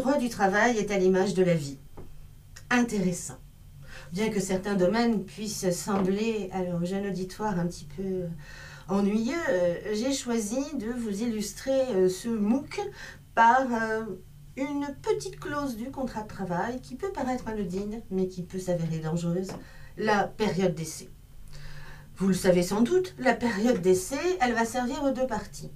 droit du travail est à l'image de la vie. Intéressant. Bien que certains domaines puissent sembler au jeune auditoire un petit peu ennuyeux, j'ai choisi de vous illustrer ce MOOC par une petite clause du contrat de travail qui peut paraître anodine, mais qui peut s'avérer dangereuse, la période d'essai. Vous le savez sans doute, la période d'essai, elle va servir aux deux parties.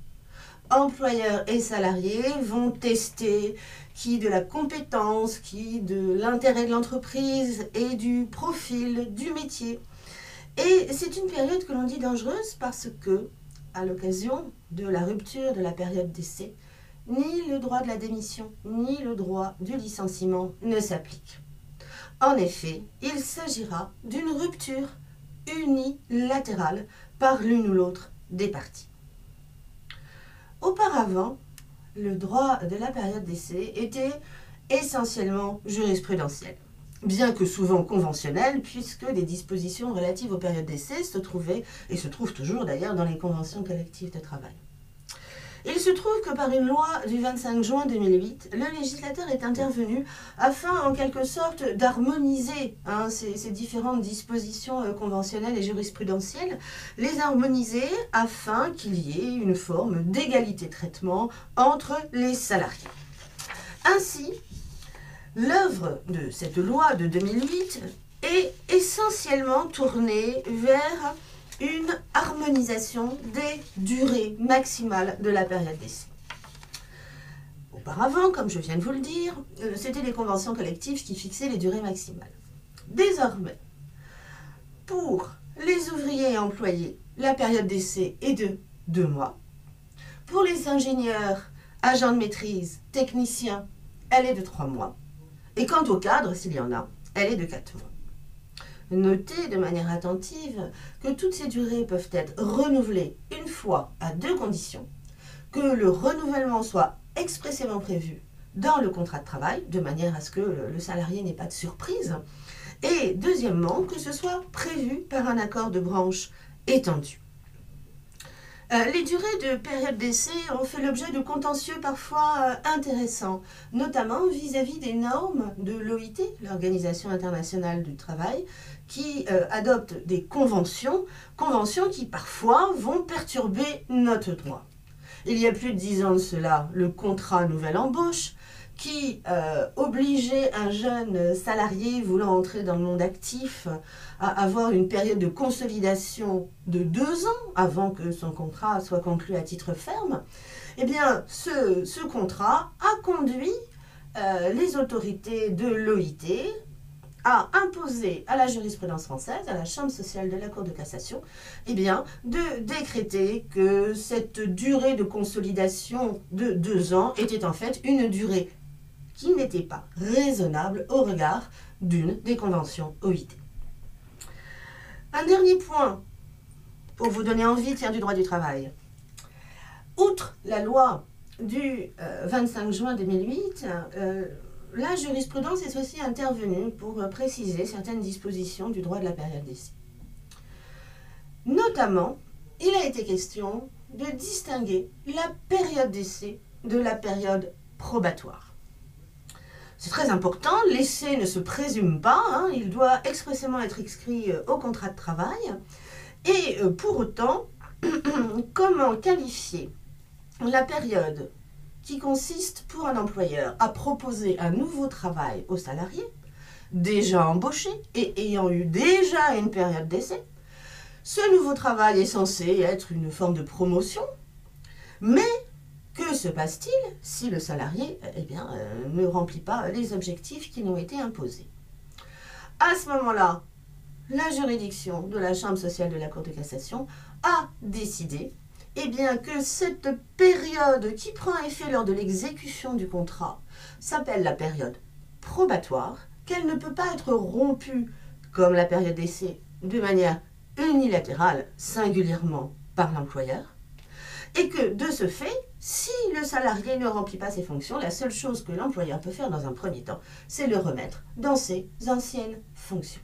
Employeurs et salariés vont tester qui de la compétence, qui de l'intérêt de l'entreprise et du profil du métier. Et c'est une période que l'on dit dangereuse parce que, à l'occasion de la rupture de la période d'essai, ni le droit de la démission, ni le droit du licenciement ne s'appliquent. En effet, il s'agira d'une rupture unilatérale par l'une ou l'autre des parties. Auparavant, le droit de la période d'essai était essentiellement jurisprudentiel, bien que souvent conventionnel, puisque des dispositions relatives aux périodes d'essai se trouvaient, et se trouvent toujours d'ailleurs, dans les conventions collectives de travail. Il se trouve que par une loi du 25 juin 2008, le législateur est intervenu afin en quelque sorte d'harmoniser ces différentes dispositions conventionnelles et jurisprudentielles, les harmoniser afin qu'il y ait une forme d'égalité de traitement entre les salariés. Ainsi, l'œuvre de cette loi de 2008 est essentiellement tournée vers une harmonisation des durées maximales de la période d'essai. Auparavant, comme je viens de vous le dire, c'était les conventions collectives qui fixaient les durées maximales. Désormais, pour les ouvriers et employés, la période d'essai est de 2 mois. Pour les ingénieurs, agents de maîtrise, techniciens, elle est de 3 mois. Et quant aux cadres, s'il y en a, elle est de 4 mois. Notez de manière attentive que toutes ces durées peuvent être renouvelées une fois à 2 conditions. Que le renouvellement soit expressément prévu dans le contrat de travail, de manière à ce que le salarié n'ait pas de surprise. Et deuxièmement, que ce soit prévu par un accord de branche étendu. Les durées de période d'essai ont fait l'objet de contentieux parfois intéressants, notamment vis-à-vis des normes de l'OIT, l'Organisation internationale du travail, qui adopte des conventions qui parfois vont perturber notre droit. Il y a plus de 10 ans de cela, le contrat nouvelle embauche, qui obligeait un jeune salarié voulant entrer dans le monde actif à avoir une période de consolidation de 2 ans avant que son contrat soit conclu à titre ferme. Eh bien, ce contrat a conduit les autorités de l'OIT à imposer à la jurisprudence française, à la Chambre sociale de la Cour de cassation, eh bien, de décréter que cette durée de consolidation de 2 ans était en fait une durée qui n'était pas raisonnable au regard d'une des conventions OIT. Un dernier point pour vous donner envie de faire du droit du travail. Outre la loi du 25 juin 2008, la jurisprudence est aussi intervenue pour préciser certaines dispositions du droit de la période d'essai. Notamment, il a été question de distinguer la période d'essai de la période probatoire. C'est très important, l'essai ne se présume pas, il doit expressément être inscrit au contrat de travail. Et pour autant, comment qualifier la période qui consiste pour un employeur à proposer un nouveau travail aux salariés, déjà embauchés et ayant eu déjà une période d'essai? Ce nouveau travail est censé être une forme de promotion, mais que se passe-t-il si le salarié ne remplit pas les objectifs qui lui ont été imposés? À ce moment-là, la juridiction de la Chambre sociale de la Cour de cassation a décidé que cette période qui prend effet lors de l'exécution du contrat s'appelle la période probatoire, qu'elle ne peut pas être rompue comme la période d'essai de manière unilatérale, singulièrement par l'employeur, et que de ce fait, si le salarié ne remplit pas ses fonctions, la seule chose que l'employeur peut faire dans un premier temps, c'est le remettre dans ses anciennes fonctions.